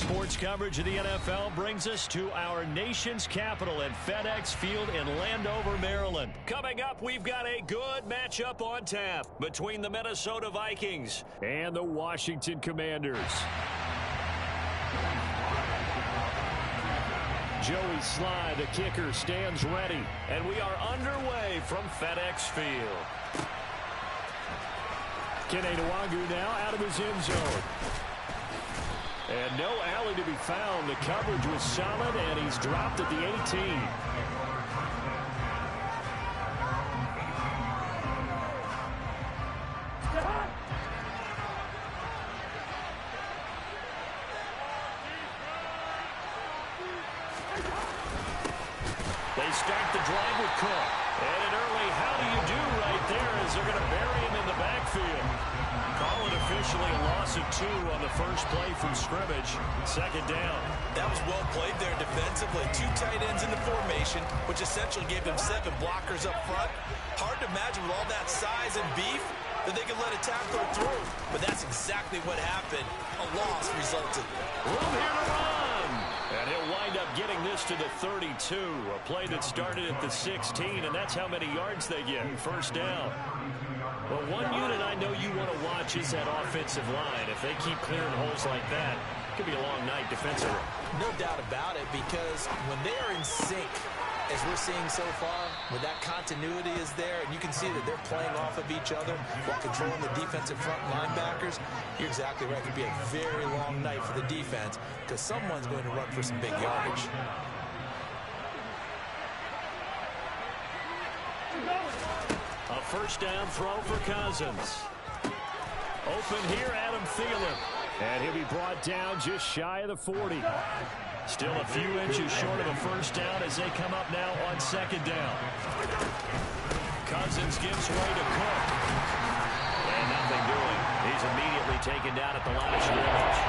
Sports coverage of the NFL brings us to our nation's capital at FedEx Field in Landover, Maryland. Coming up, we've got a good matchup on tap between the Minnesota Vikings and the Washington Commanders. Joey Sly, the kicker, stands ready, and we are underway from FedEx Field. Kenny Nwangu now out of his end zone. And no alley to be found. The coverage was solid, and he's dropped at the 18. They start the drive with Cook. And an early how do you do right there as they're going to bury him in the backfield. Call it officially a loss of 2 on the first play from scrimmage. Second down. That was well played there defensively. 2 tight ends in the formation, which essentially gave them 7 blockers up front. Hard to imagine with all that size and beef that they could let a tackler through. But that's exactly what happened. A loss resulted. Room here to run. And he'll wind up getting this to the 32. A play that started at the 16, and that's how many yards they get. First down. Well, one unit I know you want to watch is that offensive line. If they keep clearing holes like that, it could be a long night defensively. No doubt about it, because when they are in sync, as we're seeing so far, when that continuity is there, and you can see that they're playing off of each other while controlling the defensive front linebackers, you're exactly right. It could be a very long night for the defense because someone's going to run for some big yardage. A first down throw for Cousins. Open here, Adam Thielen. And he'll be brought down just shy of the 40. Still a few inches short of a first down as they come up now on second down. Cousins gives way to Cook. And nothing doing. He's immediately taken down at the line of scrimmage.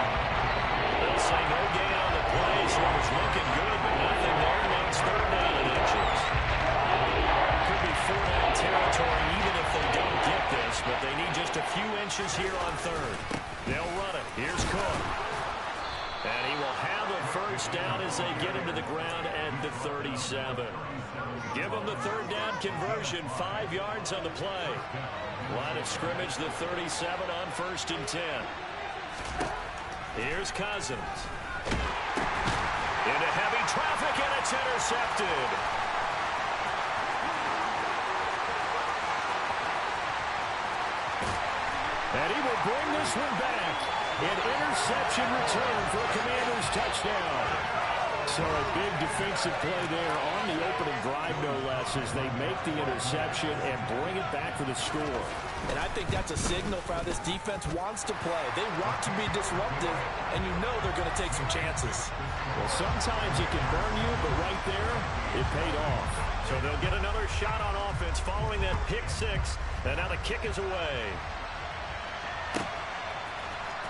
They'll say no gain on the play, so it was looking good, but nothing there. Now it's third down and inches. Could be 4-down territory even if they don't get this, but they need just a few inches here on third. They'll run it. Here's Cook. And he will have a first down as they get him to the ground at the 37. Give them the third down conversion, 5 yards on the play. Line of scrimmage, the 37 on 1st and 10. Here's Cousins. Into heavy traffic, and it's intercepted. And he will bring this one back. An interception return for a Commanders touchdown. So a big defensive play there on the opening drive, no less, as they make the interception and bring it back for the score. And I think that's a signal for how this defense wants to play. They want to be disruptive, and you know they're going to take some chances. Well, sometimes it can burn you, but right there, it paid off. So they'll get another shot on offense following that pick 6, and now the kick is away.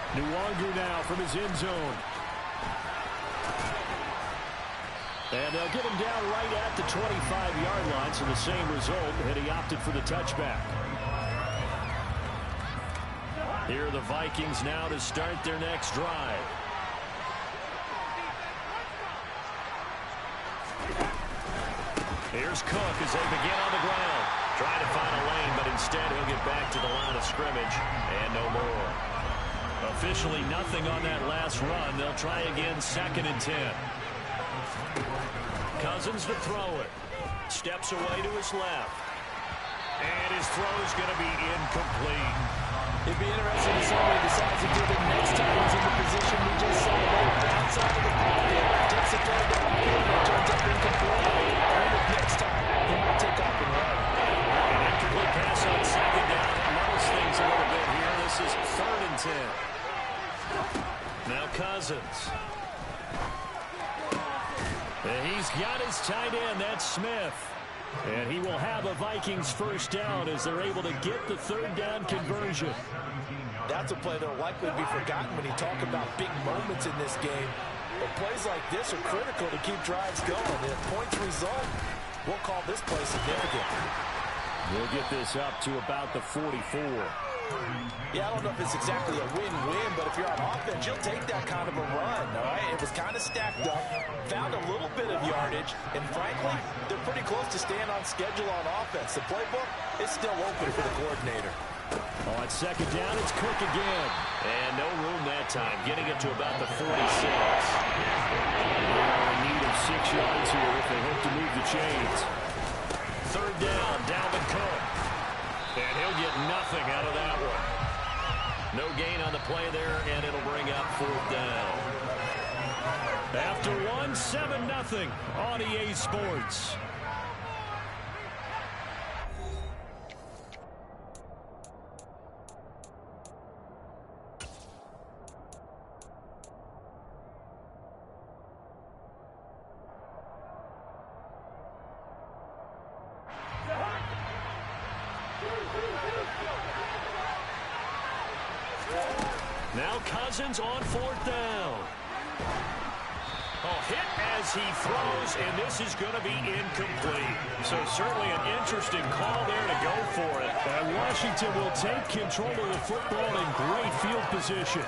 Nwangu now from his end zone. And they'll get him down right at the 25-yard line, so the same result, and he opted for the touchback. Here are the Vikings now to start their next drive. Here's Cook as they begin on the ground. Trying to find a lane, but instead he'll get back to the line of scrimmage, and no more. Officially nothing on that last run. They'll try again, 2nd and 10. Cousins to throw it. Steps away to his left. And his throw is going to be incomplete. It'd be interesting to see what he decides to do the next time he's in the position we just saw right outside of the pocket. Takes the throw down the field and turns up incomplete. And next time, he might take off and run. An incomplete pass on 2nd down. That levels things a little bit here. This is 3rd and 10. Now Cousins. And he's got his tight end. That's Smith. And he will have a Vikings first down as they're able to get the 3rd down conversion. That's a play that will likely be forgotten when you talk about big moments in this game. But plays like this are critical to keep drives going. If points result, we'll call this play significant. We'll get this up to about the 44. Yeah, I don't know if it's exactly a win-win, but if you're on offense, you'll take that kind of a run, all right? It was kind of stacked up, found a little bit of yardage, and frankly, they're pretty close to staying on schedule on offense. The playbook is still open for the coordinator. On second down, it's Cook again. And no room that time, getting it to about the 46. They're in need of 6 yards here if they hope to move the chains. Third down, Dalvin Cook. And he'll get nothing out of that one. No gain on the play there, and it'll bring up fourth down. After one, 7-0 on EA Sports. Now Cousins on fourth down. Oh, hit as he throws, and this is going to be incomplete. So certainly an interesting call there to go for it. And Washington will take control of the football in great field position.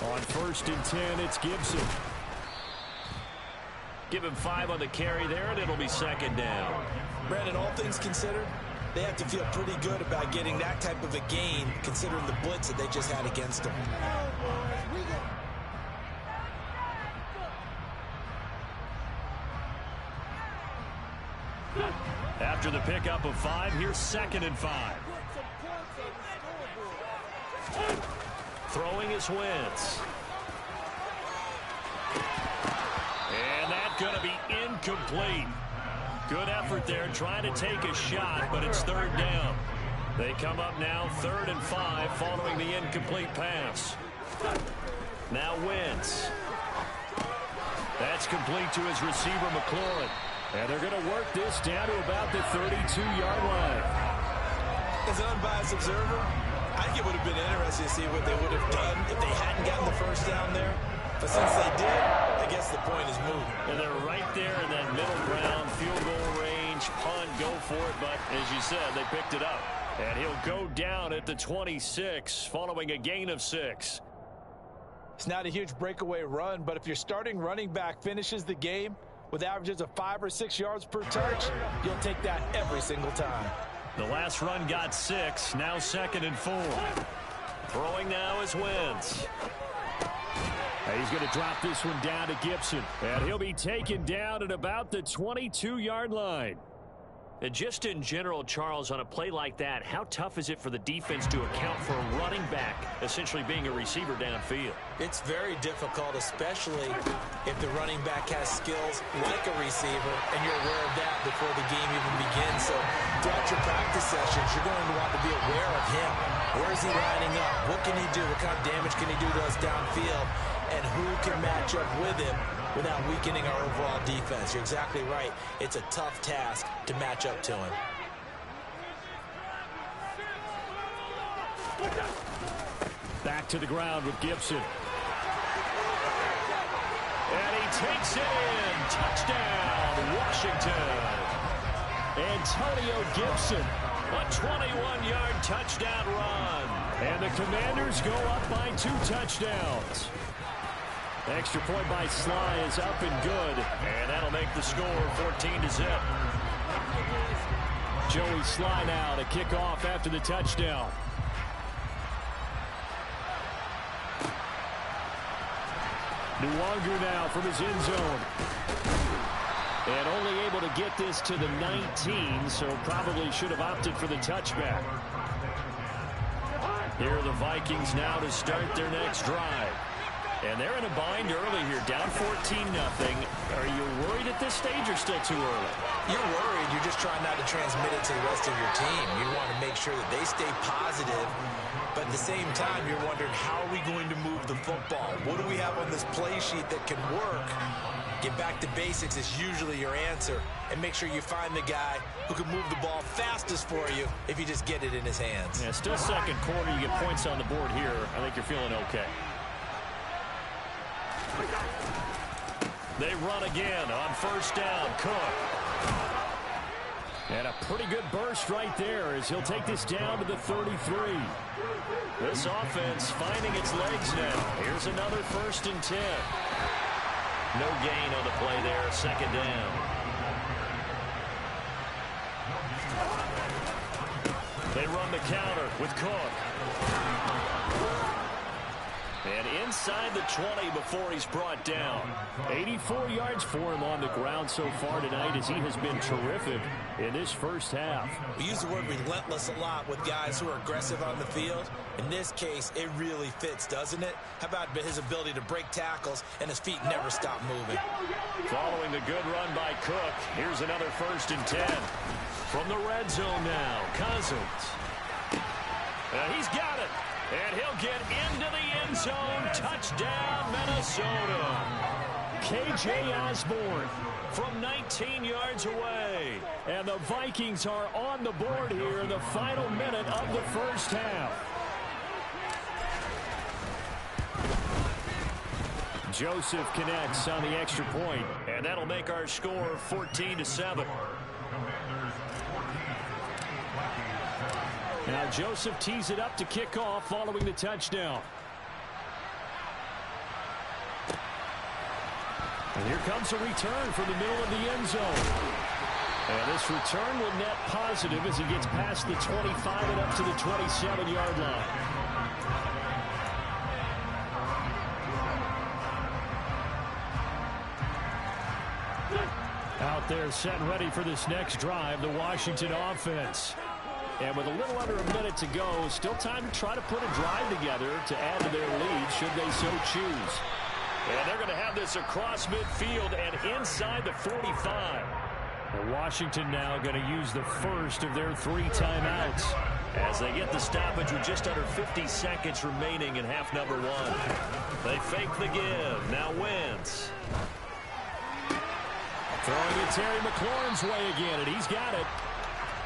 On 1st and 10, it's Gibson. Give him 5 on the carry there, and it'll be second down. Brandon, all things considered, they have to feel pretty good about getting that type of a gain, considering the blitz that they just had against them. After the pickup of 5, here's 2nd and 5. Throwing is Wentz. And that's going to be incomplete. Good effort there, trying to take a shot, but it's third down. They come up now 3rd and 5 following the incomplete pass. Now Wentz. That's complete to his receiver, McLaurin. And they're going to work this down to about the 32-yard line. As an unbiased observer, I think it would have been interesting to see what they would have done if they hadn't gotten the first down there. But since they did, I guess the point is moved. And they're right there in that middle ground, field goal range, punt, go for it. But as you said, they picked it up. And he'll go down at the 26 following a gain of 6. It's not a huge breakaway run, but if your starting running back finishes the game with averages of 5 or 6 yards per touch, you'll take that every single time. The last run got 6, now 2nd and 4. Throwing now is Wentz. He's going to drop this one down to Gibson. And he'll be taken down at about the 22-yard line. And just in general, Charles, on a play like that, how tough is it for the defense to account for a running back essentially being a receiver downfield? It's very difficult, especially if the running back has skills like a receiver, and you're aware of that before the game even begins. So throughout your practice sessions, you're going to want to be aware of him. Where is he lining up? What can he do? What kind of damage can he do to us downfield? And who can match up with him without weakening our overall defense? You're exactly right. It's a tough task to match up to him. Back to the ground with Gibson. And he takes it in. Touchdown, Washington. Antonio Gibson, a 21-yard touchdown run. And the Commanders go up by 2 touchdowns. Extra point by Sly is up and good. And that'll make the score 14-0. Joey Sly now to kick off after the touchdown. Nwangu now from his end zone. And only able to get this to the 19, so probably should have opted for the touchback. Here are the Vikings now to start their next drive. And they're in a bind early here, down 14-0. Are you worried at this stage or still too early? You're worried. You're just trying not to transmit it to the rest of your team. You want to make sure that they stay positive. But at the same time, you're wondering, how are we going to move the football? What do we have on this play sheet that can work? Get back to basics is usually your answer. And make sure you find the guy who can move the ball fastest for you if you just get it in his hands. Yeah, still second quarter. You get points on the board here. I think you're feeling okay. They run again on first down. Cook. And a pretty good burst right there as he'll take this down to the 33. This offense finding its legs now. Here's another 1st and 10. No gain on the play there. 2nd down. They run the counter with Cook. And inside the 20 before he's brought down. 84 yards for him on the ground so far tonight as he has been terrific in this first half. We use the word relentless a lot with guys who are aggressive on the field. In this case, it really fits, doesn't it? How about his ability to break tackles and his feet never stop moving? Following the good run by Cook, here's another 1st and 10. From the red zone now, Cousins. And he's got it. And he'll get into the end zone. Touchdown, Minnesota. K.J. Osborne from 19 yards away. And the Vikings are on the board here in the final minute of the first half. Joseph connects on the extra point, and that'll make our score 14-7. Now Joseph tees it up to kick off following the touchdown. And here comes a return from the middle of the end zone. And this return will net positive as he gets past the 25 and up to the 27-yard line. Out there set and ready for this next drive, the Washington offense. And with a little under a minute to go, still time to try to put a drive together to add to their lead should they so choose. And they're going to have this across midfield and inside the 45. And Washington now going to use the first of their 3 timeouts as they get the stoppage with just under 50 seconds remaining in half number 1. They fake the give. Now Wentz. Throwing it Terry McLaurin's way again, and he's got it.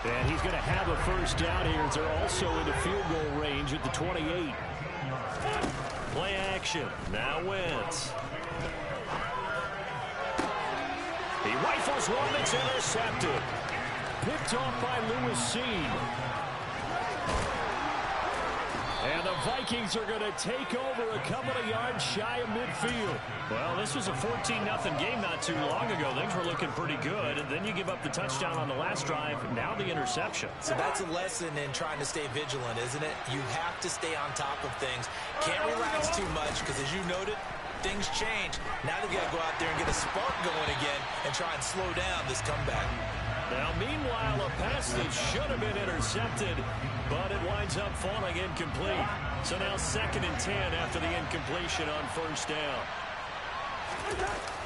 And he's going to have a first down here as they're also in the field goal range at the 28. Play action. Now Wentz. He rifles one that's intercepted. Picked off by Lewis Seen. And the Vikings are going to take over a couple of yards shy of midfield. Well, this was a 14-0 game not too long ago. Things were looking pretty good. And then you give up the touchdown on the last drive. Now the interception. So that's a lesson in trying to stay vigilant, isn't it? You have to stay on top of things. Can't relax too much because, as you noted, things change. Now they've got to go out there and get a spark going again and try and slow down this comeback. Now, meanwhile, a pass that should have been intercepted, but it winds up falling incomplete. So now 2nd and 10 after the incompletion on first down.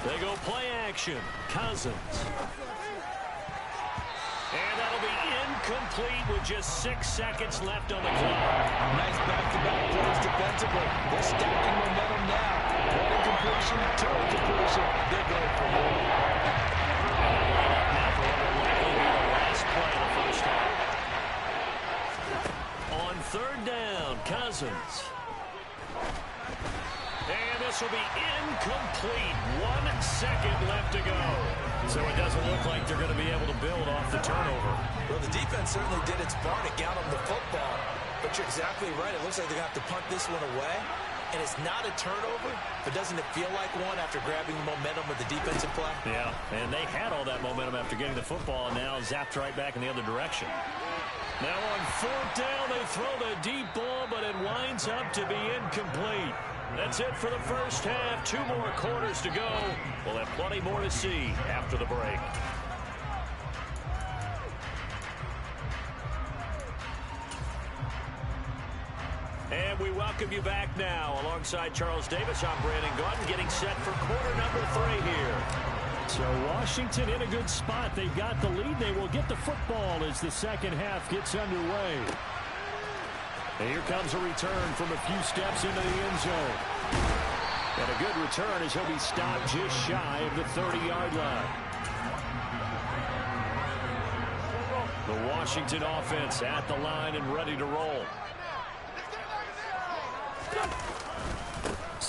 They go play action. Cousins. And that'll be incomplete with just 6 seconds left on the clock. Nice back-to-back plays defensively. They're stacking momentum now. One incompletion, 2 incompletion. They're going for more. Play the first half. On 3rd down, Cousins. And this will be incomplete. 1 second left to go. So it doesn't look like they're going to be able to build off the turnover. Well, the defense certainly did its part to get them the football. But you're exactly right. It looks like they're going to have to punt this one away. And it's not a turnover, but doesn't it feel like one after grabbing the momentum with the defensive play? Yeah, and they had all that momentum after getting the football, and now zapped right back in the other direction. Now on 4th down, they throw the deep ball, but it winds up to be incomplete. That's it for the first half. 2 more quarters to go. We'll have plenty more to see after the break. And we welcome you back now. Alongside Charles Davis, I'm Brandon Gaudin, getting set for quarter number 3 here. So Washington in a good spot. They've got the lead. They will get the football as the second half gets underway. And here comes a return from a few steps into the end zone. And a good return as he'll be stopped just shy of the 30-yard line. The Washington offense at the line and ready to roll.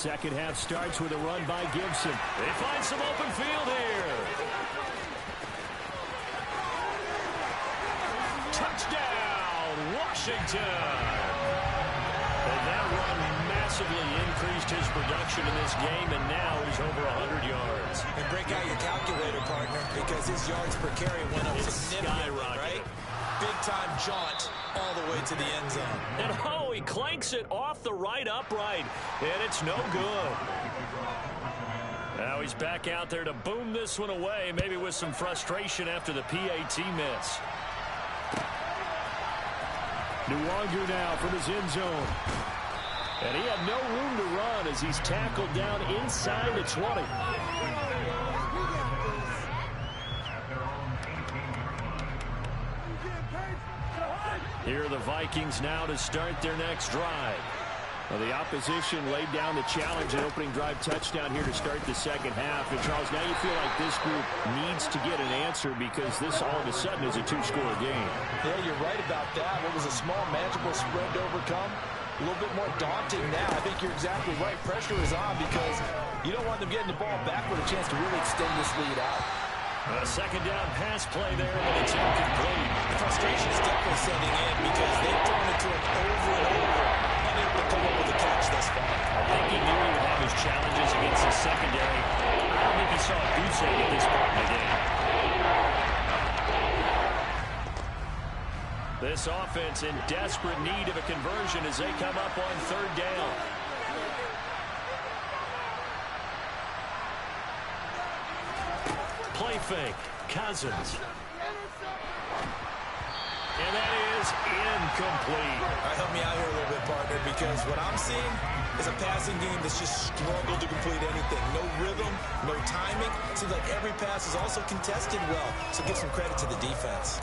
second half starts with a run by Gibson. They find some open field here. Touchdown, Washington. And that run massively increased his production in this game, and now he's over 100 yards. And break out your calculator, partner, because his yards per carry went up significantly, right? Big-time jaunt all the way to the end zone. And, oh, he clanks it off the right upright, and it's no good. Now he's back out there to boom this one away, maybe with some frustration after the PAT miss. Nwangu now from his end zone. And he had no room to run as he's tackled down inside the 20. Here are the Vikings now to start their next drive. Well, the opposition laid down the challenge and opening drive touchdown here to start the second half. And, Charles, now you feel like this group needs to get an answer because this all of a sudden is a two-score game. Yeah, you're right about that. What was a small, manageable spread to overcome? A little bit more daunting now. I think you're exactly right. Pressure is on because you don't want them getting the ball back with a chance to really extend this lead out. A second down pass play there, but it's incomplete. The frustration is definitely setting in because they've thrown it to him over and over, unable to come up with a catch thus far. I think he knew he would have his challenges against the secondary. I don't think he saw a goose egg at this point in the game. This offense in desperate need of a conversion as they come up on third down. Play fake. Cousins. And that is incomplete. All right, help me out here a little bit, partner, because what I'm seeing is a passing game that's just struggled to complete anything. No rhythm, no timing. Seems like every pass is also contested well, so give some credit to the defense.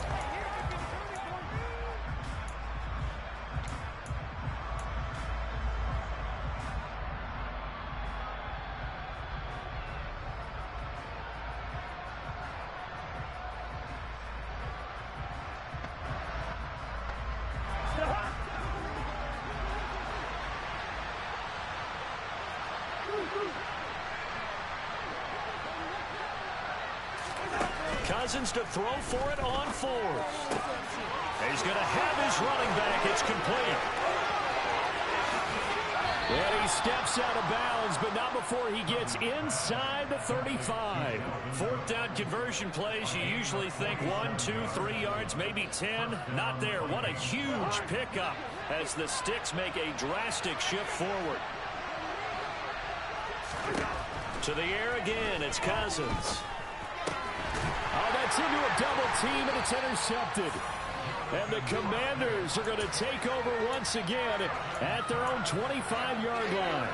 Cousins to throw for it on fourth. He's going to have his running back. It's complete. And he steps out of bounds, but not before he gets inside the 35. Fourth down conversion plays, you usually think 1, 2, 3 yards, maybe 10. Not there. What a huge pickup as the Sticks make a drastic shift forward. To the air again, it's Cousins. Oh, that's into a double team, and it's intercepted. And the Commanders are going to take over once again at their own 25-yard line.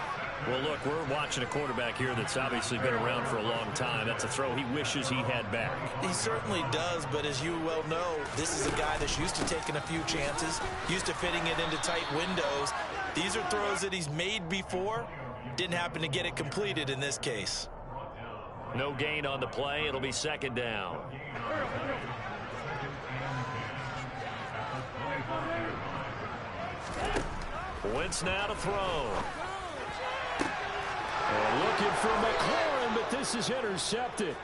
Well, look, we're watching a quarterback here that's obviously been around for a long time. That's a throw he wishes he had back. He certainly does, but as you well know, this is a guy that's used to taking a few chances, used to fitting it into tight windows. These are throws that he's made before. Didn't happen to get it completed in this case. No gain on the play. It'll be second down. Wentz now to throw. And looking for McLaurin, but this is intercepted.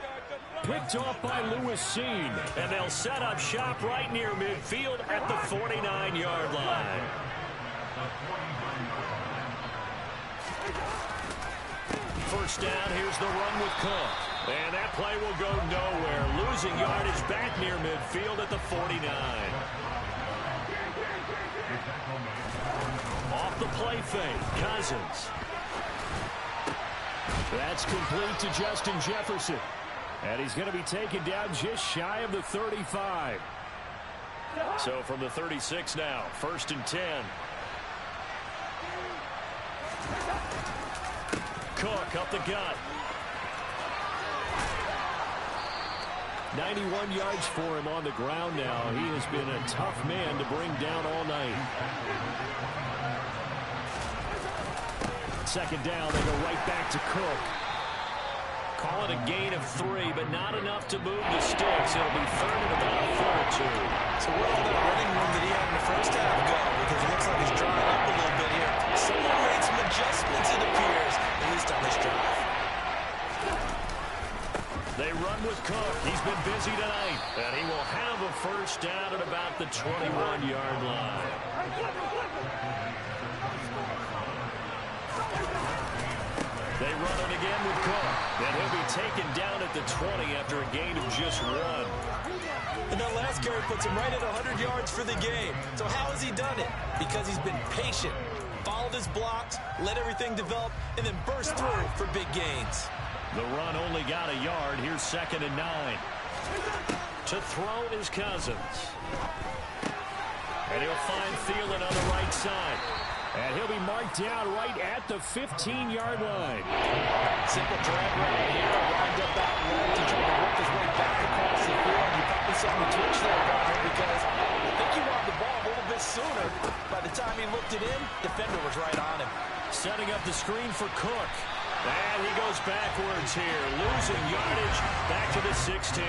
Picked off by Lewis Seen. And they'll set up shop right near midfield at the 49-yard line. First down, here's the run with Cook. And that play will go nowhere. Losing yardage back near midfield at the 49. Off the play fake, Cousins. That's complete to Justin Jefferson. And he's going to be taken down just shy of the 35. So from the 36 now, 1st and 10. Cook up the gut. 91 yards for him on the ground now. He has been a tough man to bring down all night. Second down, they go right back to Cook. Call it a gain of 3, but not enough to move the Sticks. It'll be third and about a foot or two. So where did that running room that he had in the first half go? Because it looks like he's drying up a little bit here. Someone made some adjustments, it appears. been busy tonight. And he will have a first down at about the 21-yard line. They run it again with Cook. And he'll be taken down at the 20 after a gain of just 1. And that last carry puts him right at 100 yards for the game. So how has he done it? Because he's been patient, followed his blocks, let everything develop, and then burst through for big gains. The run only got a yard. Here's 2nd and 9. To throw is Cousins. And he'll find Thielen on the right side. And he'll be marked down right at the 15-yard line. Simple drag route here. Lined up out left. He tried to work his way back across the field. You probably saw me twitch there, Garner, because I think he wanted the ball a little bit sooner. By the time he looked it in, defender was right on him. Setting up the screen for Cook. And he goes backwards here, losing yardage back to the 16.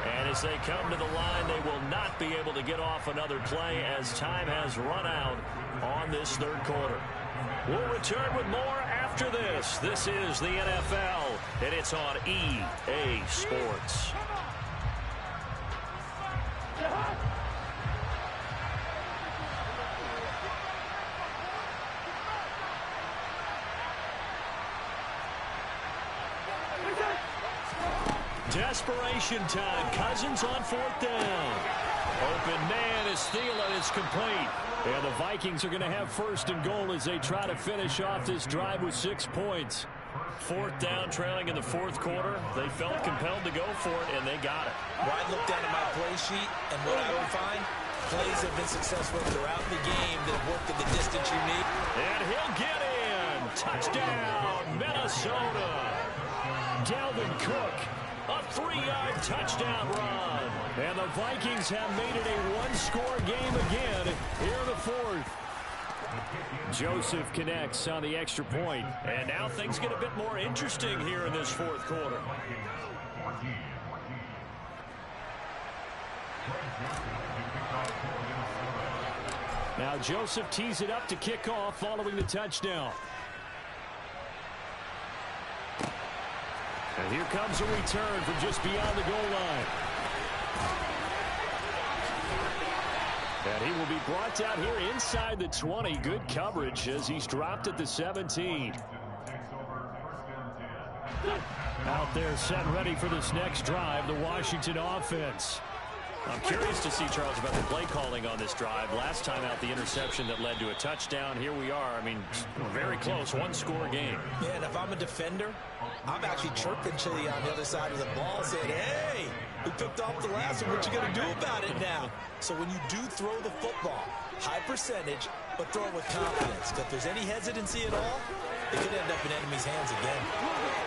And as they come to the line, they will not be able to get off another play as time has run out on this third quarter. We'll return with more after this. This is the NFL, and it's on EA Sports. Desperation time. Cousins on 4th down. Open man is Thielen. It's complete. And the Vikings are going to have 1st and goal as they try to finish off this drive with 6 points. 4th down, trailing in the 4th quarter. They felt compelled to go for it, and they got it. Well, I looked down at my play sheet, and what I would find, plays have been successful throughout the game that have worked at the distance you need. And he'll get in. Touchdown, Minnesota. Dalvin Cook. A 3-yard touchdown run. And the Vikings have made it a one-score game again here in the 4th. Joseph connects on the extra point. And now things get a bit more interesting here in this 4th quarter. Now Joseph tees it up to kick off following the touchdown. And here comes a return from just beyond the goal line. And he will be brought down here inside the 20. Good coverage as he's dropped at the 17. Out there set ready for this next drive, the Washington offense. I'm curious to see, Charles, about the play calling on this drive. Last time out, the interception that led to a touchdown. Here we are. I mean, very close, one-score game. Yeah, and if I'm a defender, I'm actually chirping Chili on the other side of the ball saying, hey, we picked off the last one. What you going to do about it now? So when you do throw the football, high percentage, but throw it with confidence. If there's any hesitancy at all, it could end up in enemy's hands again.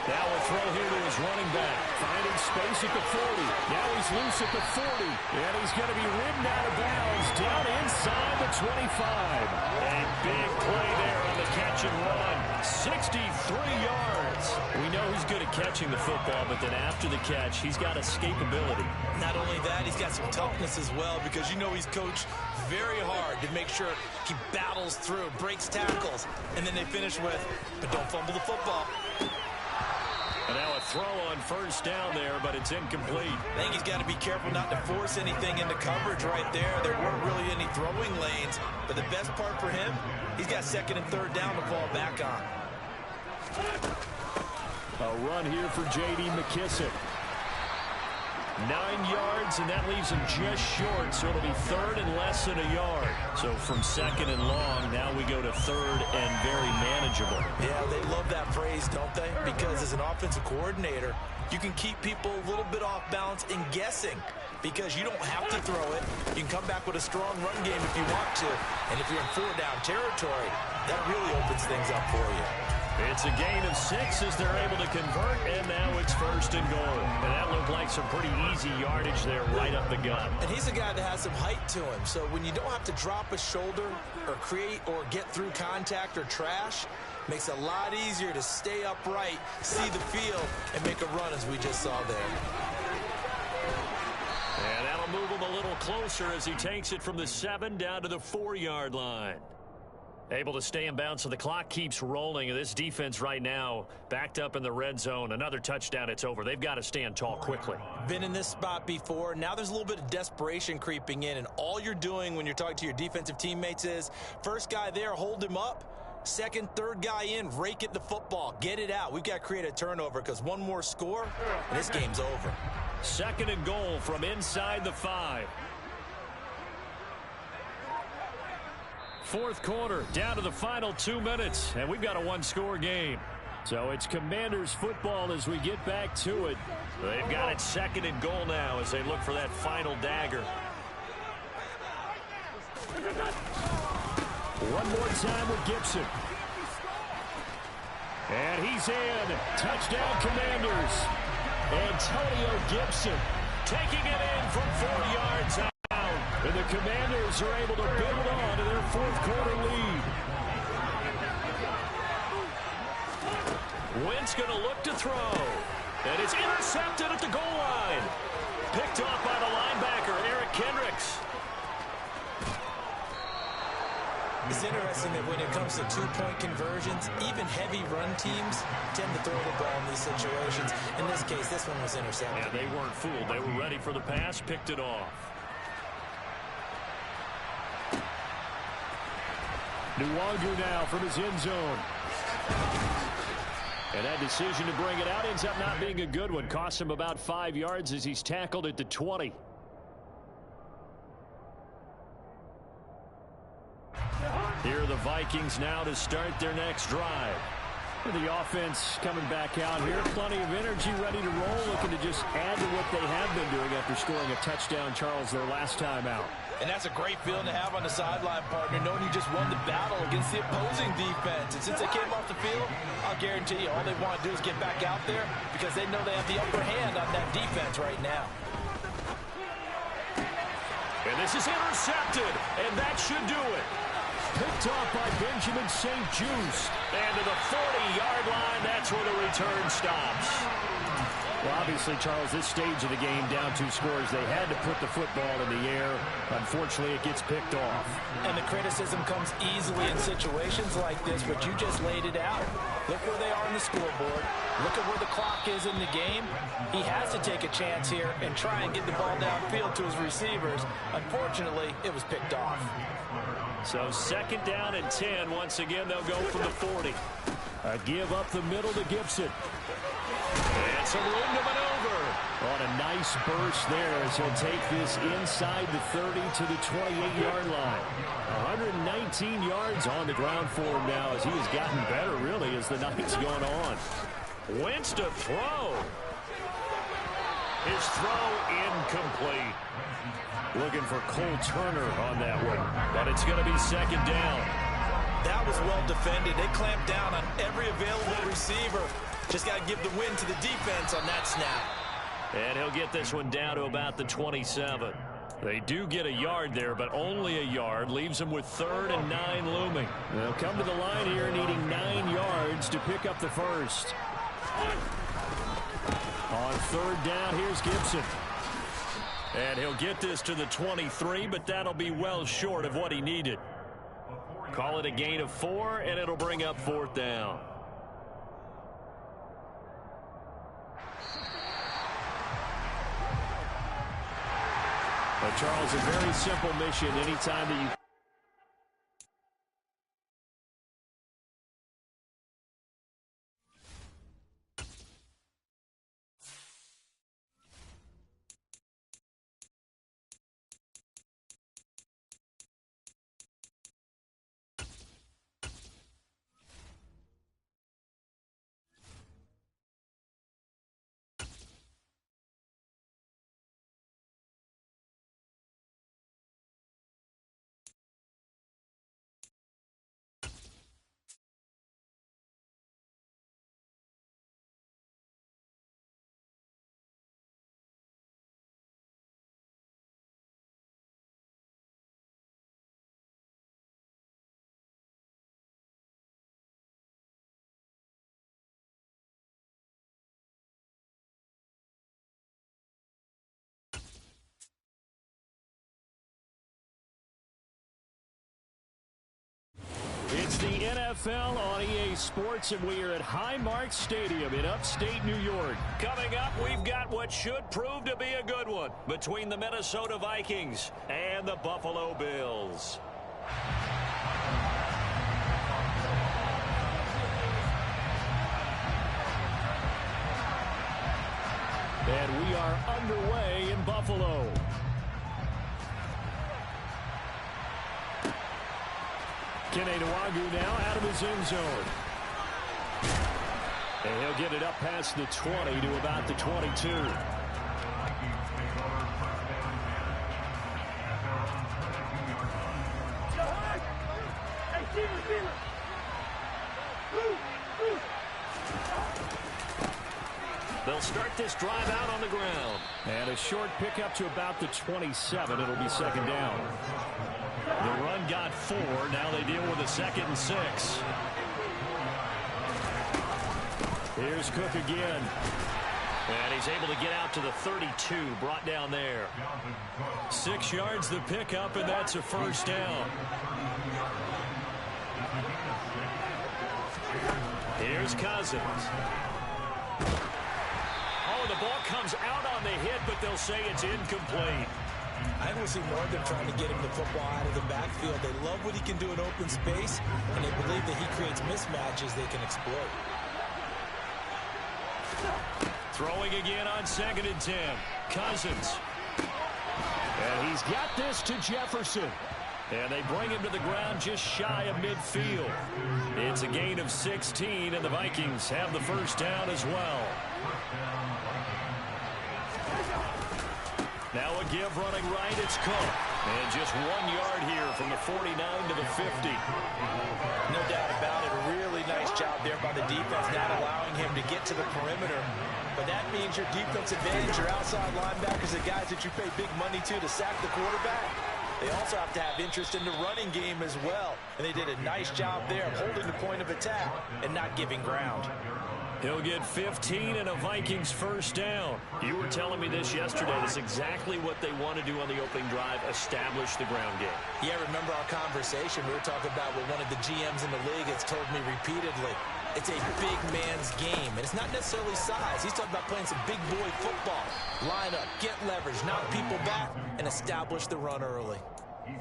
Now a throw here to his running back. Finding space at the 40. Now he's loose at the 40. And he's going to be ridden out of bounds down inside the 25. A big play there on the catch and run. 63 yards. We know he's good at catching the football, but then after the catch, he's got escapability. Not only that, he's got some toughness as well, because you know he's coached very hard to make sure he battles through, breaks tackles, and then they finish with, but don't fumble the football. And now a throw on 1st down there, but it's incomplete. I think he's got to be careful not to force anything into coverage right there. There weren't really any throwing lanes, but the best part for him, he's got 2nd and 3rd down to fall back on. A run here for J.D. McKissick. 9 yards, and that leaves him just short, so it'll be 3rd and less than a yard. So from 2nd and long, now we go to 3rd and very manageable. Yeah, they love that phrase, don't they? Because as an offensive coordinator, you can keep people a little bit off balance and guessing, because you don't have to throw it. You can come back with a strong run game if you want to, and if you're in 4-down territory, that really opens things up for you. It's a gain of 6 as they're able to convert, and now it's 1st and goal. And that looked like some pretty easy yardage there right up the gut. And he's a guy that has some height to him, so when you don't have to drop a shoulder or create or get through contact or trash, makes it a lot easier to stay upright, see the field, and make a run as we just saw there. And that'll move him a little closer as he takes it from the 7 down to the 4-yard line. Able to stay in bounds, so the clock keeps rolling. This defense right now backed up in the red zone. Another touchdown, it's over. They've got to stand tall quickly. Been in this spot before. Now there's a little bit of desperation creeping in, and all you're doing when you're talking to your defensive teammates is, first guy there, hold him up. Second, third guy in, rake at the football. Get it out. We've got to create a turnover because one more score, and this game's over. Second and goal from inside the 5. Fourth quarter, down to the final 2 minutes, and we've got a one-score game. So it's Commanders football as we get back to it. They've got it second and goal now as they look for that final dagger. One more time with Gibson. And he's in. Touchdown, Commanders. Antonio Gibson taking it in from 40 yards out. And the Commanders are able to build on to their fourth quarter lead. Wentz going to look to throw. And it's intercepted at the goal line. Picked off by the linebacker, Eric Kendricks. It's interesting that when it comes to two-point conversions, even heavy run teams tend to throw the ball in these situations. In this case, this one was intercepted. Yeah, they weren't fooled. They were ready for the pass, picked it off. Nwangu now from his end zone. And that decision to bring it out ends up not being a good one. Costs him about 5 yards as he's tackled at the 20. Here are the Vikings now to start their next drive. The offense coming back out here. Plenty of energy, ready to roll, looking to just add to what they have been doing after scoring a touchdown, Charles, their last time out. And that's a great feeling to have on the sideline, partner, knowing you just won the battle against the opposing defense. And since they came off the field, I'll guarantee you all they want to do is get back out there because they know they have the upper hand on that defense right now. And this is intercepted, and that should do it. Picked off by Benjamin St-Juste. And to the 40-yard line, that's where the return stops. Well, obviously, Charles, this stage of the game, down 2 scores, they had to put the football in the air. Unfortunately, it gets picked off. And the criticism comes easily in situations like this, but you just laid it out. Look where they are on the scoreboard. Look at where the clock is in the game. He has to take a chance here and try and get the ball downfield to his receivers. Unfortunately, it was picked off. So second down and 10. Once again, they'll go from the 40. A give up the middle to Gibson. And some room to maneuver. On a nice burst there as he'll take this inside the 30 to the 28-yard line. 119 yards on the ground for him now as he has gotten better, really, as the night's gone on. Wentz to throw. His throw incomplete. Looking for Cole Turner on that one. But it's going to be second down. That was well defended. They clamped down on every available receiver. Just got to give the win to the defense on that snap. And he'll get this one down to about the 27. They do get a yard there, but only a yard. Leaves them with 3rd and 9 looming. They'll come to the line here needing 9 yards to pick up the first. On 3rd down, here's Gibson. And he'll get this to the 23, but that'll be well short of what he needed. Call it a gain of 4, and it'll bring up 4th down. But Charles, a very simple mission anytime that you NFL on EA Sports, and we are at Highmark Stadium in upstate New York. Coming up, we've got what should prove to be a good one between the Minnesota Vikings and the Buffalo Bills. And we are underway in Buffalo. Kene Nwagu now out of his end zone. And he'll get it up past the 20 to about the 22. They'll start this drive out on the ground. And a short pickup to about the 27. It'll be second down. The run got 4. Now they deal with a 2nd and 6. Here's Cook again. And he's able to get out to the 32, brought down there. 6 yards the pickup, and that's a first down. Here's Cousins. Oh, the ball comes out on the hit, but they'll say it's incomplete. I will see more of them trying to get him the football out of the backfield. They love what he can do in open space, and they believe that he creates mismatches they can exploit. Throwing again on 2nd and 10. Cousins. And he's got this to Jefferson. And they bring him to the ground just shy of midfield. It's a gain of 16, and the Vikings have the first down as well. Now a give running right, it's Cook. And just 1 yard here from the 49 to the 50. No doubt about it. A really nice job there by the defense, not allowing him to get to the perimeter. But that means your defensive advantage, your outside linebackers, the guys that you pay big money to sack the quarterback. They also have to have interest in the running game as well. And they did a nice job there of holding the point of attack and not giving ground. He'll get 15 and a Vikings first down. You were telling me this yesterday. That's exactly what they want to do on the opening drive, establish the ground game. Yeah, remember our conversation. We were talking about what one of the GMs in the league has told me repeatedly. It's a big man's game, and it's not necessarily size. He's talking about playing some big boy football. Line up, get leverage, knock people back, and establish the run early.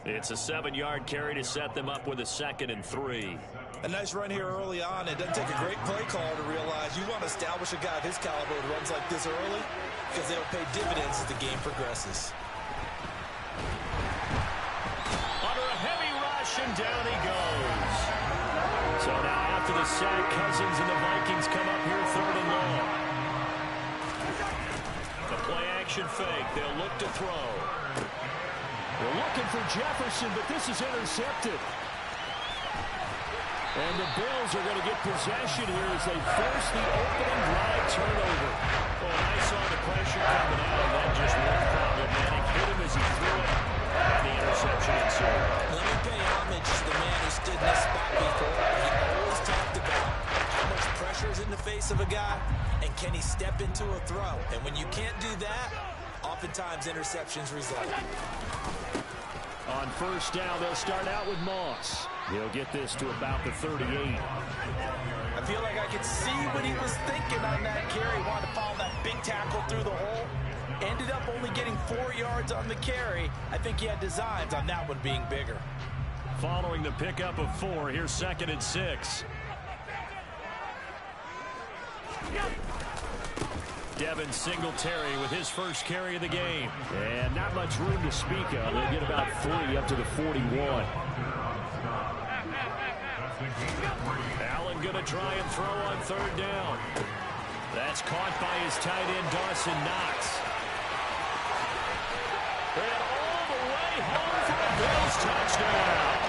It's a 7-yard carry to set them up with a 2nd and 3. A nice run here early on. It doesn't take a great play caller to realize you want to establish a guy of his caliber who runs like this early because they'll pay dividends as the game progresses. Under a heavy rush, and down he goes. So now after the sack, Cousins and the Vikings come up here 3rd and long. The play action fake. They'll look to throw. They're looking for Jefferson, but this is intercepted. And the Bills are going to get possession here as they force the opening drive turnover. Well, I saw the pressure coming out, and that just looked problematic. Hit him as he threw it, and the interception ensued. Let me pay homage to the man who stood in this spot before. He always talked about how much pressure is in the face of a guy, and can he step into a throw. And when you can't do that, oftentimes interceptions result. On first down, they'll start out with Moss. He'll get this to about the 38. I feel like I could see what he was thinking on that carry. He wanted to follow that big tackle through the hole. Ended up only getting 4 yards on the carry. I think he had designs on that one being bigger. Following the pickup of 4, here's 2nd and 6. Devin Singletary with his first carry of the game. And not much room to speak of. They'll get about 3 up to the 41. Allen going to try and throw on 3rd down. That's caught by his tight end, Dawson Knox. And all the way home for a Bills touchdown.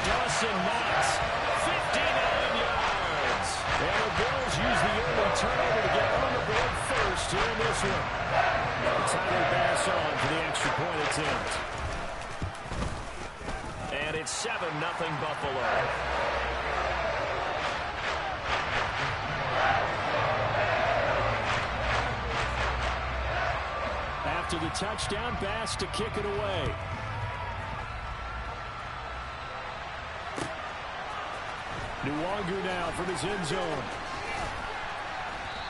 Dawson Knox, 59 yards. And the Bills use the early turnover to get on the board first here in this one. Tyler Bass on for the extra point attempt. And it's 7-0 Buffalo. After the touchdown, Bass to kick it away. Nwangu now from his end zone.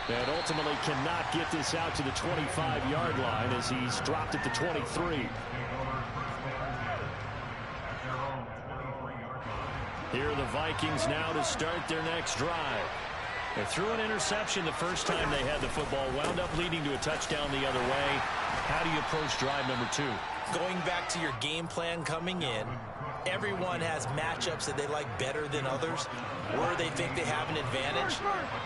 And ultimately cannot get this out to the 25-yard line as he's dropped at the 23. Here are the Vikings now to start their next drive. They threw an interception the first time they had the football, wound up leading to a touchdown the other way. How do you approach drive number 2? Going back to your game plan coming in, everyone has matchups that they like better than others. Where they think they have an advantage,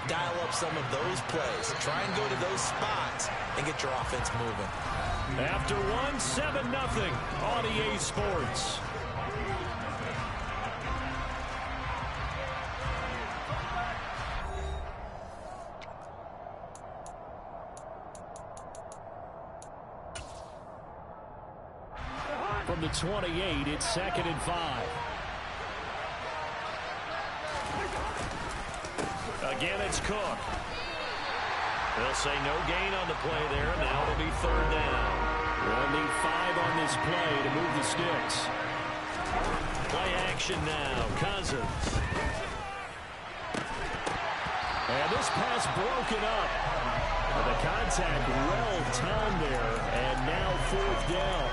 dial up some of those plays. Try and go to those spots and get your offense moving. After 7-0 on EA Sports. From the 28, it's 2nd and 5. Again, it's Cook. They'll say no gain on the play there. Now it'll be 3rd down. We'll need 5 on this play to move the sticks. Play action now. Cousins. And this pass broken up. The contact well timed there. And now 4th down.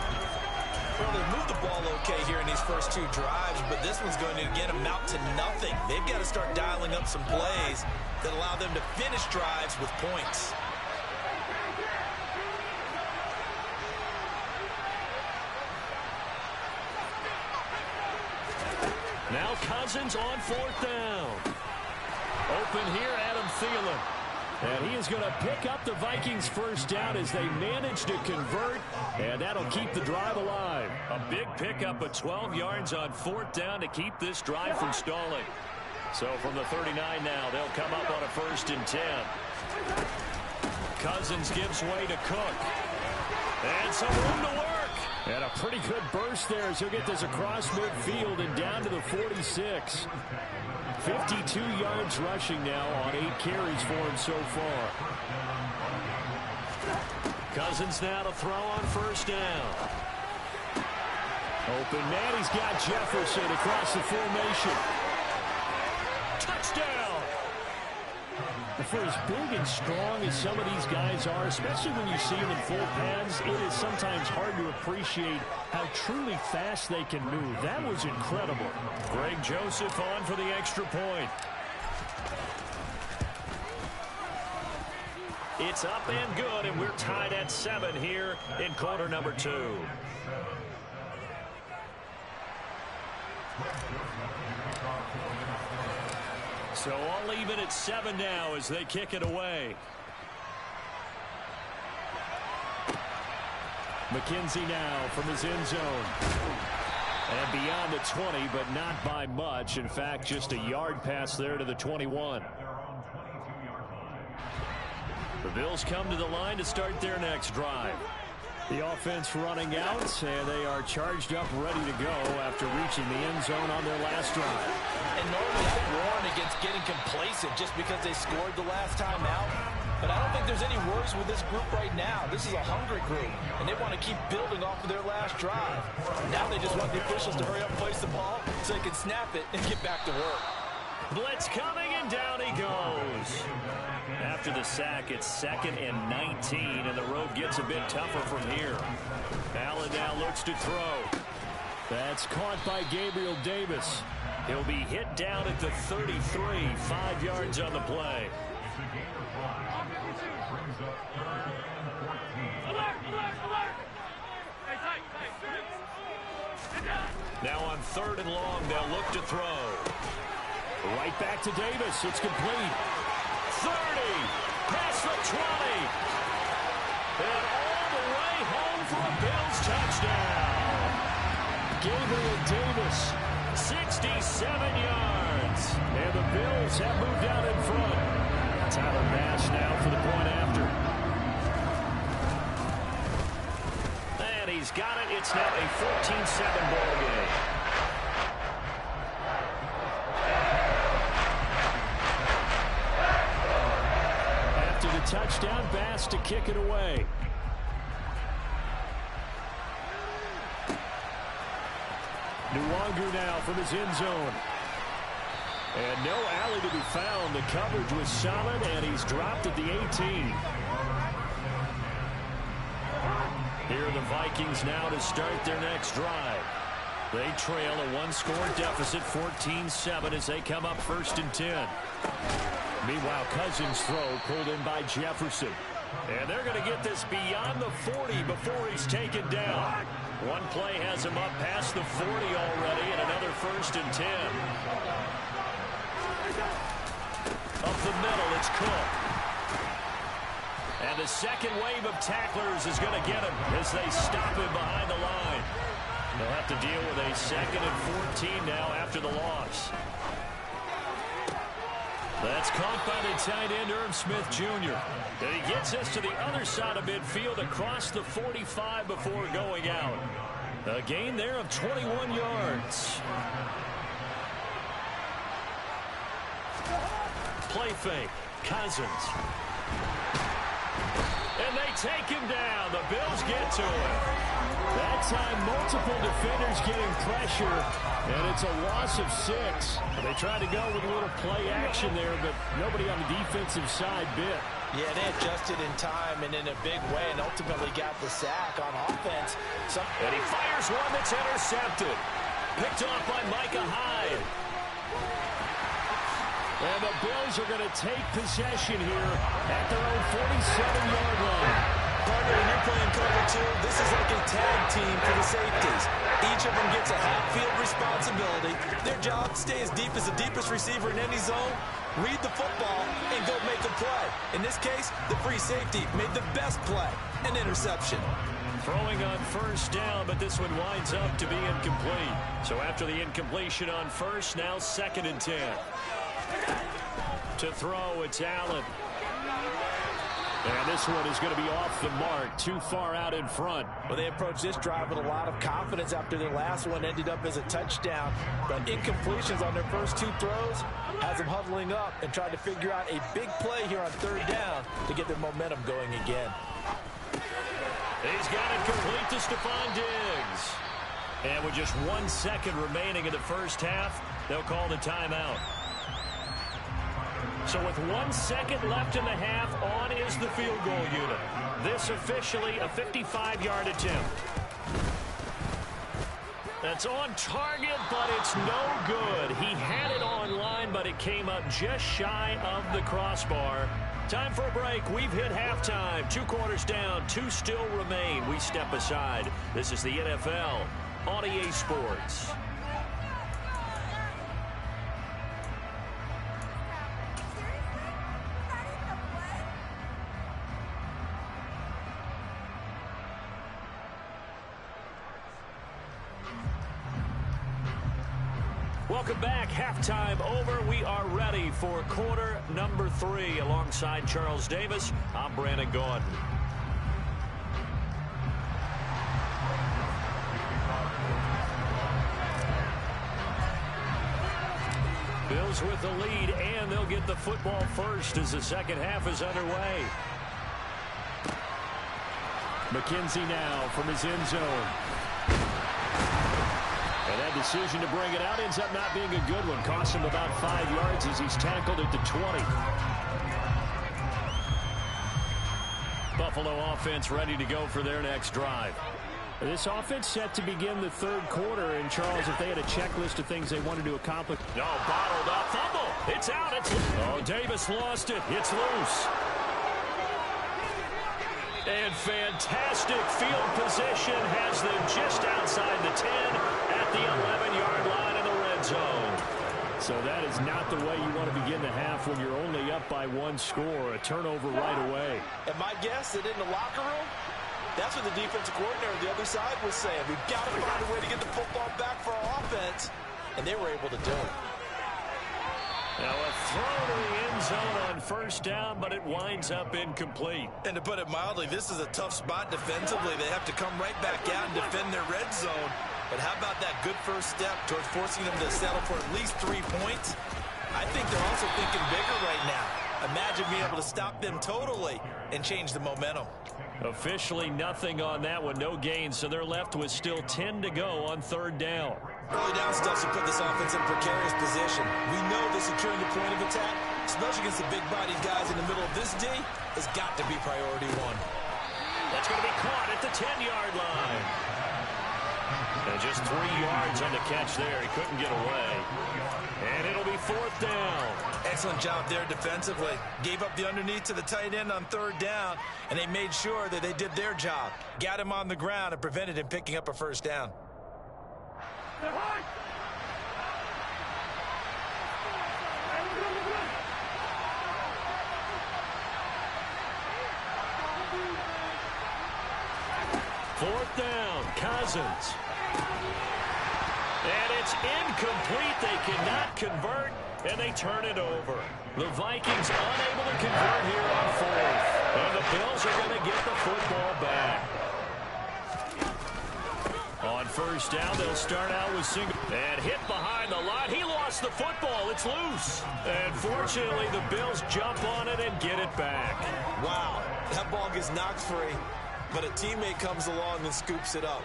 Well, they've moved the ball okay here in these first 2 drives, but this one's going to again amount to nothing. They've got to start dialing up some plays that allow them to finish drives with points. Now Cousins on 4th down. Open here, Adam Thielen. And he is going to pick up the Vikings' first down as they manage to convert, and that'll keep the drive alive. A big pickup of 12 yards on 4th down to keep this drive from stalling. So from the 39 now, they'll come up on a 1st and 10. Cousins gives way to Cook. And some room to work. And a pretty good burst there as he'll get this across midfield and down to the 46. 52 yards rushing now on 8 carries for him so far. Cousins now to throw on 1st down. Open man, he's got Jefferson across the formation. Touchdown! For as big and strong as some of these guys are, especially when you see them in full pads, it is sometimes hard to appreciate how truly fast they can move. That was incredible. Greg Joseph on for the extra point. It's up and good, and we're tied at 7 here in quarter number 2. So all even at 7 now as they kick it away. McKenzie now from his end zone. And beyond the 20, but not by much. In fact, just a yard pass there to the 21. The Bills come to the line to start their next drive. The offense running out, and they are charged up, ready to go after reaching the end zone on their last drive. And normally I warn against getting complacent just because they scored the last time out. But I don't think there's any worries with this group right now. This is a hungry group, and they want to keep building off of their last drive. Now they just want the officials to hurry up and place the ball so they can snap it and get back to work. Blitz coming, and down he goes. After the sack, it's 2nd and 19, and the road gets a bit tougher from here. Allen now looks to throw. That's caught by Gabriel Davis. He'll be hit down at the 33, 5 yards on the play. Now on 3rd and long, they'll look to throw. Right back to Davis. It's complete. 30, past the 20, and all the way home for a Bills touchdown. Gabriel Davis, 67 yards, and the Bills have moved out in front. Tyler Bass now for the point after. And he's got it. It's now a 14-7 ball game. Touchdown, Bass to kick it away. Nwangu now from his end zone. And no alley to be found. The coverage was solid, and he's dropped at the 18. Here are the Vikings now to start their next drive. They trail a one-score deficit, 14-7, as they come up 1st and 10. Meanwhile, Cousins' throw pulled in by Jefferson. And they're going to get this beyond the 40 before he's taken down. One play has him up past the 40 already, and another 1st and 10. Up the middle, it's Cook. And the second wave of tacklers is going to get him as they stop him behind the line. They'll have to deal with a 2nd and 14 now after the loss. That's caught by the tight end, Irv Smith Jr. And he gets us to the other side of midfield across the 45 before going out. A gain there of 21 yards. Play fake. Cousins. And they take him down. The Bills get to him. That time, multiple defenders getting pressure, and it's a loss of 6. They tried to go with a little play action there, but nobody on the defensive side bit. Yeah, they adjusted in time and in a big way and ultimately got the sack on offense. And he fires one that's intercepted. Picked off by Micah Hyde. And the Bills are going to take possession here at their own 47-yard line. Partner, when you're playing cover 2, this is like a tag team for the safeties. Each of them gets a half-field responsibility. Their job, stay as deep as the deepest receiver in any zone, read the football, and go make a play. In this case, the free safety made the best play, an interception. Throwing on 1st down, but this one winds up to be incomplete. So after the incompletion on 1st, now 2nd and 10. To throw, it's Allen. And this one is going to be off the mark, too far out in front. Well, they approached this drive with a lot of confidence after their last one ended up as a touchdown. But incompletions on their first 2 throws has them huddling up and trying to figure out a big play here on 3rd down to get their momentum going again. He's got it complete to Stephon Diggs. And with just 1 second remaining in the first half, they'll call the timeout. So with 1 second left in the half, on is the field goal unit. This officially a 55-yard attempt. That's on target, but it's no good. He had it on line, but it came up just shy of the crossbar. Time for a break. We've hit halftime. 2 quarters down, 2 still remain. We step aside. This is the NFL on EA Sports. Welcome back. Halftime over. We are ready for quarter number 3. Alongside Charles Davis, I'm Brandon Gaudin. Bills with the lead, and they'll get the football first as the second half is underway. McKenzie now from his end zone. And that decision to bring it out ends up not being a good one. Cost him about 5 yards as he's tackled at the 20. Buffalo offense ready to go for their next drive. This offense set to begin the 3rd quarter. And, Charles, if they had a checklist of things they wanted to accomplish. No, bottled up. Fumble. It's out. Oh, Davis lost it. It's loose. And fantastic field position has them just outside the 10 at the 11-yard line in the red zone. So that is not the way you want to begin the half when you're only up by 1 score. A turnover right away. And my guess that in the locker room, that's what the defensive coordinator on the other side was saying. We've got to find a way to get the football back for our offense. And they were able to do it. Now a throw to the end zone on 1st down, but it winds up incomplete. And to put it mildly, this is a tough spot defensively. They have to come right back out and defend their red zone. But how about that good first step towards forcing them to settle for at least 3 points? I think they're also thinking bigger right now. Imagine being able to stop them totally and change the momentum. Officially nothing on that one, no gain, so they're left with still 10 to go on 3rd down. Early down stuff should put this offense in a precarious position. We know that securing the point of attack, especially against the big-bodied guys in the middle of this D, has got to be priority one. That's going to be caught at the 10-yard line. And just 3 yards on the catch there. He couldn't get away. And it'll be 4th down. Excellent job there defensively. Gave up the underneath to the tight end on 3rd down, and they made sure that they did their job. Got him on the ground and prevented him picking up a 1st down. Fourth down, Cousins. And it's incomplete. They cannot convert, and they turn it over. The Vikings unable to convert here on 4th. And the Bills are going to get the football back. On 1st down, they'll start out with single. And hit behind the line. He lost the football. It's loose. And fortunately, the Bills jump on it and get it back. Wow, that ball gets knocked free, but a teammate comes along and scoops it up.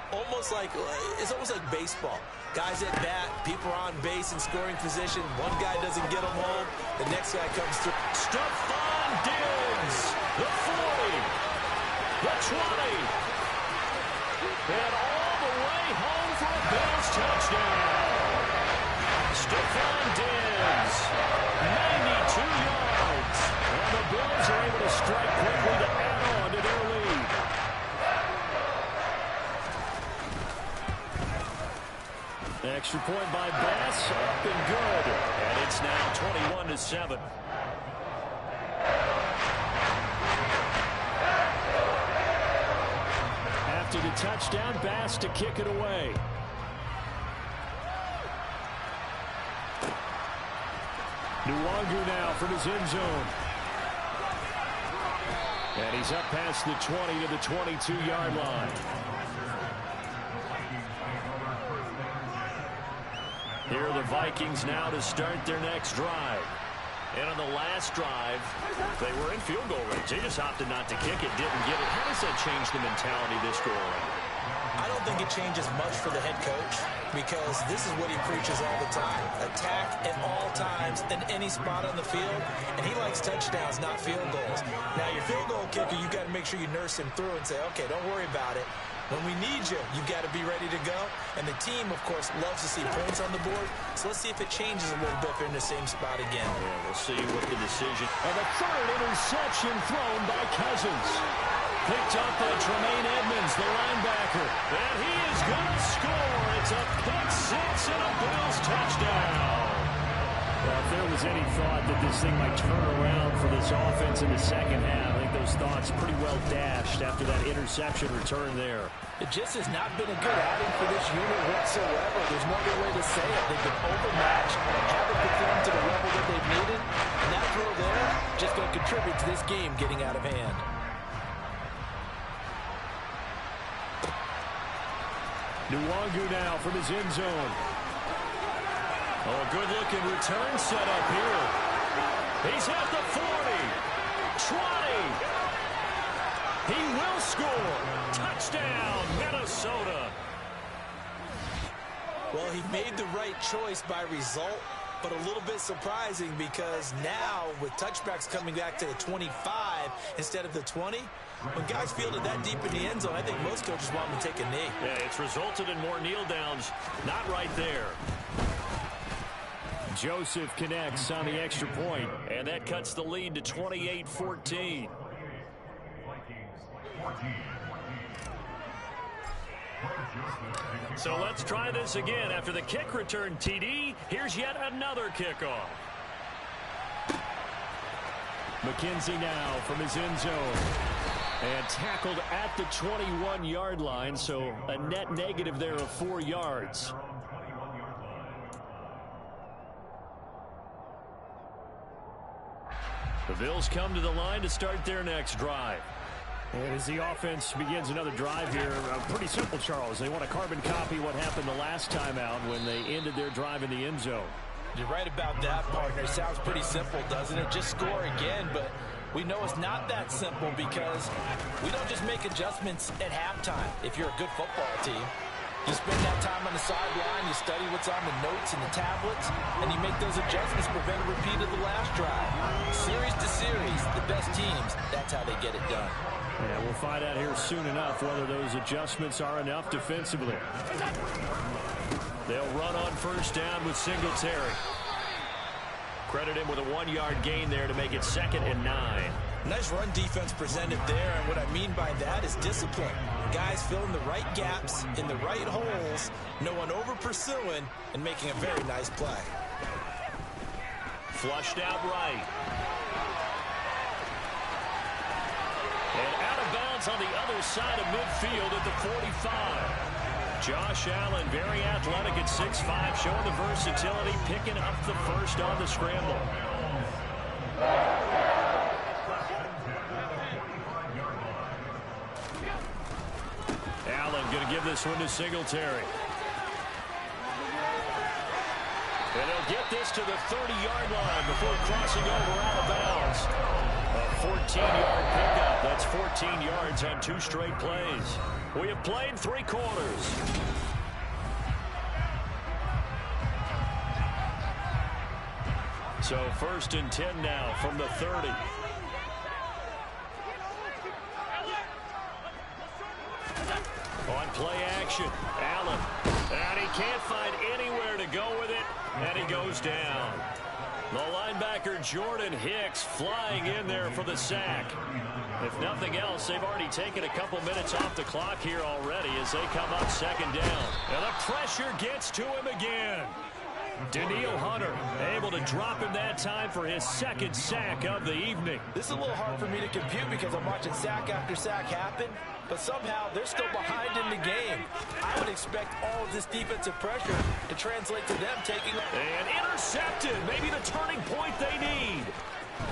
It's almost like baseball. Guys at bat, people are on base in scoring position. One guy doesn't get them home, the next guy comes through. Stephon Diggs, the 40, the 20, and all the way home for a Bills touchdown. Stephon Diggs, 92 yards, and the Bills are able to strike quickly to add on to their lead. Extra point by Bass, up and good. And it's now 21-7. After the touchdown, Bass to kick it away. Nwangu now from his end zone. And he's up past the 20 to the 22-yard line. Here are the Vikings now to start their next drive. And on the last drive, they were in field goal range. They just opted not to kick it, didn't get it. How does that change the mentality this go around? I don't think it changes much for the head coach, because this is what he preaches all the time. Attack at all times in any spot on the field, and he likes touchdowns, not field goals. Now, your field goal kicker, you got to make sure you nurse him through and say, okay, don't worry about it. When we need you, you got to be ready to go. And the team, of course, loves to see points on the board. So let's see if it changes a little bit if they're in the same spot again. Yeah, we'll see what the decision. And the 3rd interception thrown by Cousins. Picked up by Tremaine Edmonds, the linebacker. And he is going to score. It's a pick 6 and a Bills touchdown. Well, if there was any thought that this thing might turn around for this offense in the second half, I think those thoughts pretty well dashed after that interception return there. It just has not been a good outing for this unit whatsoever. There's no other way to say it. They've been overmatched, haven't performed to the level that they've needed, and that throw there just going to contribute to this game getting out of hand. Nwangu now from his end zone. Oh, a good-looking return set up here. He's at the 40, 20. He will score. Touchdown, Minnesota. Well, he made the right choice by result, but a little bit surprising because now with touchbacks coming back to the 25 instead of the 20, when guys field it that deep in the end zone, I think most coaches want them to take a knee. Yeah, it's resulted in more kneel downs. Not right there. Joseph connects on the extra point, and that cuts the lead to 28-14. So let's try this again. After the kick return TD, here's yet another kickoff. McKenzie now from his end zone. And tackled at the 21-yard line, so a net negative there of 4 yards. The Bills come to the line to start their next drive. And as the offense begins another drive here, pretty simple, Charles. They want to carbon copy what happened the last time out when they ended their drive in the end zone. You're right about that, partner. It sounds pretty simple, doesn't it? Just score again, but we know it's not that simple because we don't just make adjustments at halftime if you're a good football team. You spend that time on the sideline, you study what's on the notes and the tablets, and you make those adjustments to prevent a repeat of the last drive. Series to series, the best teams, that's how they get it done. Yeah, we'll find out here soon enough whether those adjustments are enough defensively. They'll run on first down with Singletary. Credit him with a 1-yard gain there to make it 2nd and 9. Nice run defense presented there, and what I mean by that is discipline. Guys filling the right gaps in the right holes, no one over-pursuing, and making a very nice play. Flushed out right. And out of bounds on the other side of midfield at the 45. Josh Allen, very athletic at 6'5", showing the versatility, picking up the first on the scramble. Allen going to give this one to Singletary. And he'll get this to the 30-yard line before crossing over out of bounds. A 14-yard pickup. That's 14 yards on 2 straight plays. We have played 3 quarters. So 1st and 10 now from the 30. On play action, Allen. And he can't find anywhere to go with it, and he goes down. The linebacker Jordan Hicks flying in there for the sack. If nothing else, they've already taken a couple minutes off the clock here already as they come up 2nd down. And the pressure gets to him again. Daniil Hunter able to drop him that time for his 2nd sack of the evening. This is a little hard for me to compute because I'm watching sack after sack happen, but somehow they're still behind in the game. I would expect all of this defensive pressure to translate to them taking... And intercepted, maybe the turning point they need.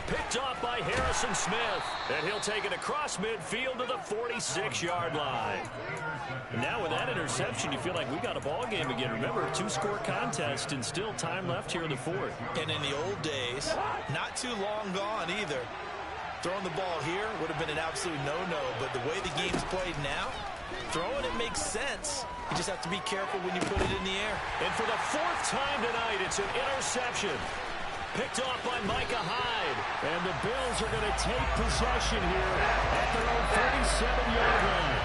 Picked off by Harrison Smith. And he'll take it across midfield to the 46-yard line. And now with that interception, you feel like we got a ball game again. Remember, 2-score contest and still time left here in the 4th. And in the old days, not too long gone either. Throwing the ball here would have been an absolute no-no, but the way the game's played now, throwing it makes sense. You just have to be careful when you put it in the air. And for the 4th time tonight, it's an interception. Picked off by Micah Hyde. And the Bills are going to take possession here at their own 37-yard line.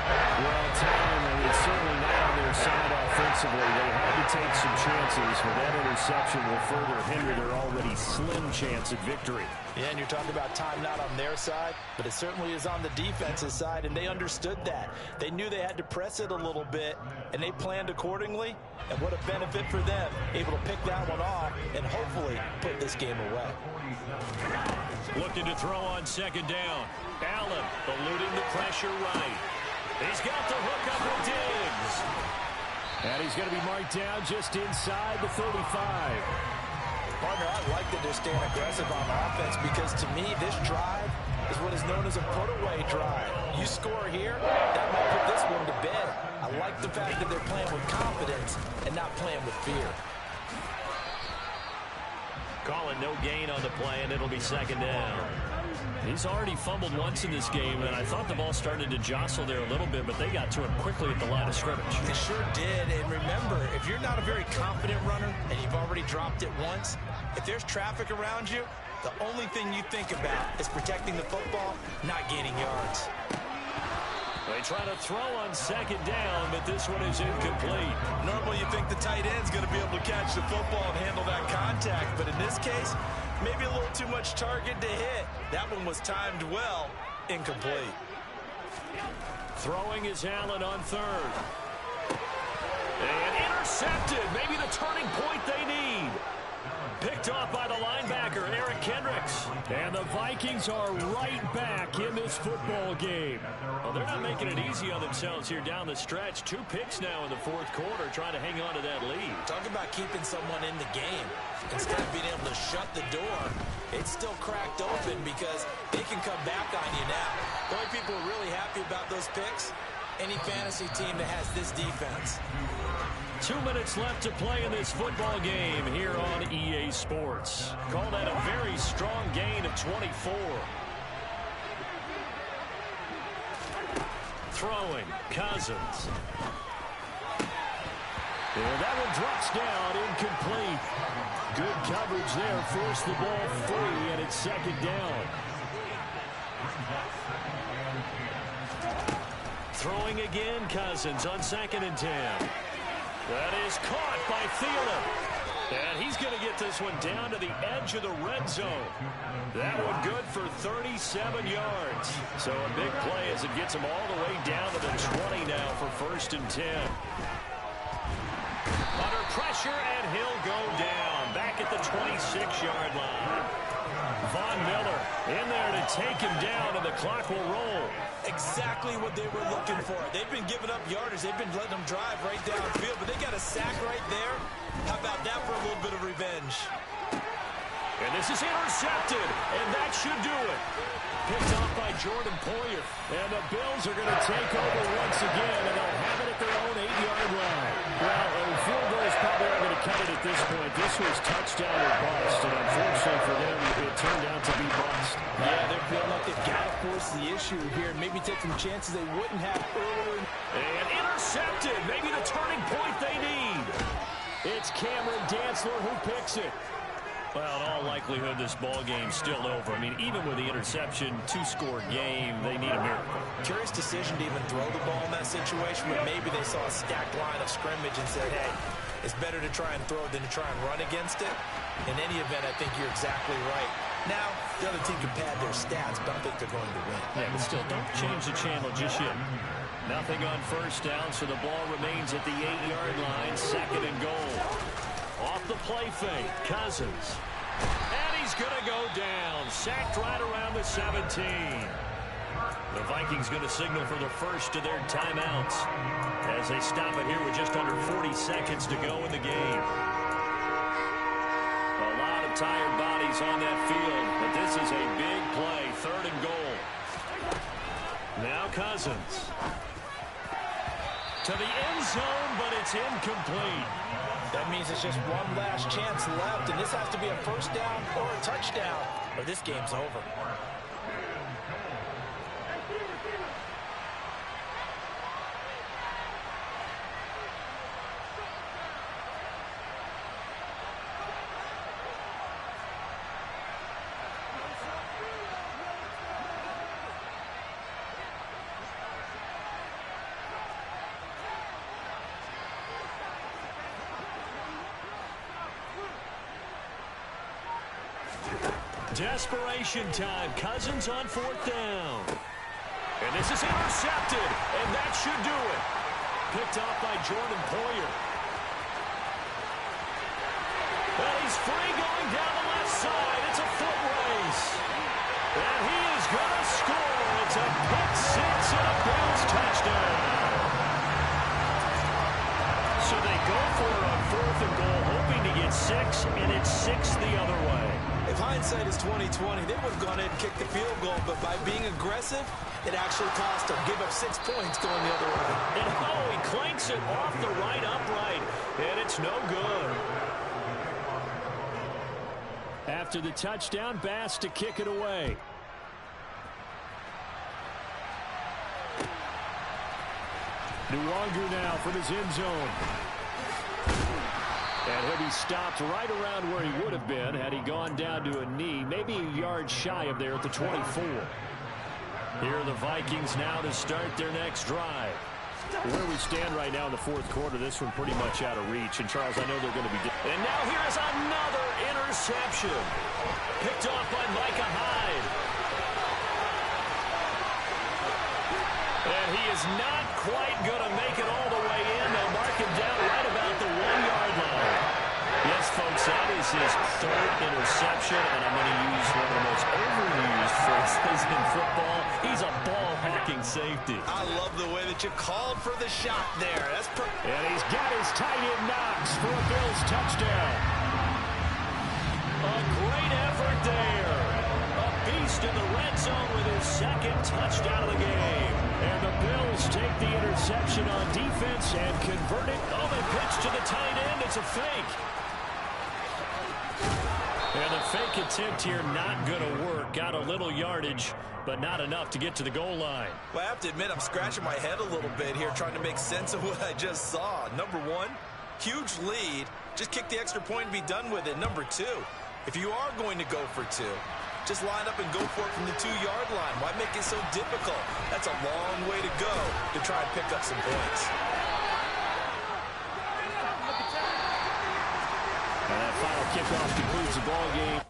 Well, time, and it's certainly not on their side offensively. They had to take some chances, but that interception will further hinder their already slim chance at victory. Yeah, and you're talking about time not on their side, but it certainly is on the defense's side, and they understood that. They knew they had to press it a little bit, and they planned accordingly. And what a benefit for them, able to pick that one off and hopefully put this game away. Looking to throw on 2nd down. Allen eluding the pressure right. He's got the hook up with Diggs. And he's going to be marked down just inside the 35. Partner, I like that they're staying aggressive on offense because to me, this drive is what is known as a put-away drive. You score here, that might put this one to bed. I like the fact that they're playing with confidence and not playing with fear. Calling no gain on the play, and it'll be 2nd down. He's already fumbled once in this game, and I thought the ball started to jostle there a little bit, but they got to him quickly at the line of scrimmage. They sure did, and remember, if you're not a very confident runner and you've already dropped it once, if there's traffic around you, the only thing you think about is protecting the football, not gaining yards. They try to throw on 2nd down, but this one is incomplete. Normally you think the tight end's going to be able to catch the football and handle that contact, but in this case, maybe a little too much target to hit. That one was timed well, incomplete. Throwing is Allen on 3rd. And intercepted, maybe the turning point they need. Picked off by the linebacker, Eric Kendricks. And the Vikings are right back in this football game. Well, they're not making it easy on themselves here down the stretch. 2 picks now in the 4th quarter, trying to hang on to that lead. Talk about keeping someone in the game. Instead of being able to shut the door, it's still cracked open because they can come back on you now. The only people who are really happy about those picks, any fantasy team that has this defense. 2 minutes left to play in this football game here on EA Sports. Call that a very strong gain of 24. Throwing, Cousins. And that one drops down, incomplete. Good coverage there, forced the ball free, and it's second down. Throwing again, Cousins on 2nd and 10. That is caught by Thielen. And he's going to get this one down to the edge of the red zone. That one good for 37 yards. So a big play as it gets him all the way down to the 20 now for 1st and 10. Under pressure, and he'll go down. Back at the 26-yard line. Von Miller in there to take him down, and the clock will roll. Exactly what they were looking for. They've been giving up yardage. They've been letting them drive right downfield, but they got a sack right there. How about that for a little bit of revenge? And this is intercepted, and that should do it. Picked off by Jordan Poyer. And the Bills are going to take over once again, and they'll have it at their own 8-yard line. Well, a field goal is probably not going to cut it at this point. This was touchdown or bust, and unfortunately for them, it turned out to be bust. Yeah, they're feeling like they've got to force the issue here and maybe take some chances they wouldn't have earlier. And intercepted. Maybe the turning point they need. It's Cameron Dantzler who picks it. Well, in all likelihood, this ball game's still over. I mean, even with the interception, 2-score game, they need a miracle. Curious decision to even throw the ball in that situation, but maybe they saw a stacked line of scrimmage and said, hey, it's better to try and throw it than to try and run against it. In any event, I think you're exactly right. Now, the other team can pad their stats, but I don't think they're going to win. Yeah, but still, don't change the channel just yet. Nothing on 1st down, so the ball remains at the 8-yard line, 2nd and goal. Off the play fake, Cousins. And he's going to go down. Sacked right around the 17. The Vikings going to signal for the first of their timeouts as they stop it here with just under 40 seconds to go in the game. A lot of tired bodies on that field, but this is a big play. 3rd and goal. Now Cousins. To the end zone, but it's incomplete. That means it's just one last chance left, and this has to be a 1st down or a touchdown, or this game's over. Desperation time. Cousins on 4th down. And this is intercepted, and that should do it. Picked off by Jordan Poyer. And he's free going down the left side. It's a foot race. And he is going to score. It's a pick six and a Bills touchdown. So they go for it on 4th and goal, hoping to get 6, and it's 6 the other way. If hindsight is 20/20, they would have gone ahead and kicked the field goal, but by being aggressive, it actually cost them. Give up 6 points going the other way. And he clanks it off the right upright, and it's no good. After the touchdown, Bass to kick it away. Nwangu now from his end zone. And he'll be stopped right around where he would have been had he gone down to a knee, maybe a yard shy of there at the 24. Here are the Vikings now to start their next drive. Where we stand right now in the 4th quarter, this one pretty much out of reach. And, Charles, I know they're going to be... And now here's another interception. Picked off by Micah Hyde. And he is not quite going to make it all the way in. They'll mark him down right about the 1-yard line. Yes, folks, that is his 3rd interception, and I'm going to use one of the most overused phrases in football. He's a ball-hawking safety. I love the way that you called for the shot there. And he's got his tight end Knox for a Bills touchdown. A great effort there. A beast in the red zone with his 2nd touchdown of the game. And the Bills take the interception on defense and convert it. Oh, they pitch to the tight end. It's a fake. And the fake attempt here not going to work. Got a little yardage, but not enough to get to the goal line. Well, I have to admit, I'm scratching my head a little bit here trying to make sense of what I just saw. Number one, Huge lead. Just kick the extra point and be done with it. Number 2, if you are going to go for 2, just line up and go for it from the 2-yard line. Why make it so difficult? That's a long way to go to try and pick up some points. And that final kickoff concludes the ball game.